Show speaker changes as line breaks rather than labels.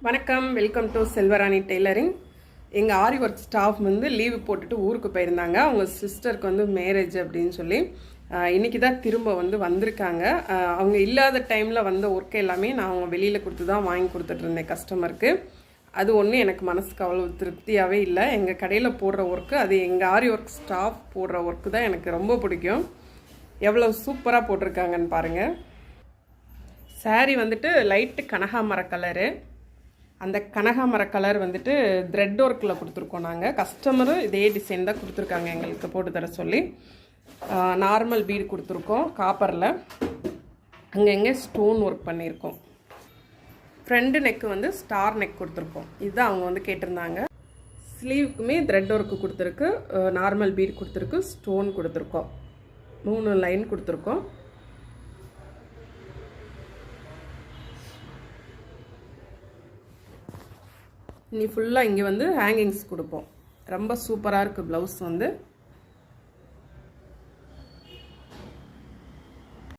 வணக்கம், welcome to Selvarani tailoring. எங்கள் ஆரி work staff வந்து லீவு போட்டுட்டு ஊருக்கு போயிருந்தாங்க. அவங்க சிஸ்டருக்கு வந்து மேரேஜ் அப்படின்னு சொல்லி இன்றைக்கி தான் திரும்ப வந்திருக்காங்க. அவங்க இல்லாத டைமில் வந்த ஒர்க் எல்லாமே நான் அவங்க வெளியில் கொடுத்து தான் வாங்கி கொடுத்துட்ருந்தேன் கஸ்டமருக்கு. அது ஒன்றும் எனக்கு மனசுக்கு அவ்வளோ திருப்தியாகவே இல்லை. எங்கள் கடையில் போடுற ஒர்க்கு, அது எங்கள் ஆரி ஒர்க் ஸ்டாஃப் போடுற ஒர்க்கு தான் எனக்கு ரொம்ப பிடிக்கும். எவ்வளோ சூப்பராக போட்டிருக்காங்கன்னு பாருங்கள். சாரீ வந்துட்டு லைட்டு கனகாமர கலரு. அந்த கனகாமர கலர் வந்துட்டு த்ரெட் ஒர்க்கில் கொடுத்துருக்கோம். நாங்கள் கஸ்டமரும் இதே டிசைன் தான் கொடுத்துருக்காங்க எங்களுக்கு போட்டு தர சொல்லி. நார்மல் பீடு கொடுத்துருக்கோம் காப்பரில். அங்கங்கே ஸ்டோன் ஒர்க் பண்ணியிருக்கோம். ஃப்ரண்ட் நெக்கு வந்து ஸ்டார் நெக் கொடுத்துருக்கோம். இதுதான் அவங்க கேட்டிருந்தாங்க. ஸ்லீவுக்குமே த்ரெட் ஒர்க்கு கொடுத்துருக்கு, நார்மல் பீடு கொடுத்துருக்கு, ஸ்டோன் கொடுத்துருக்கோம். 3 லைன் கொடுத்துருக்கோம். இனி ஃபுல்லாக இங்கே ஹேங்கிங்ஸ் கொடுப்போம். ரொம்ப சூப்பராக இருக்குது ப்ளவுஸ்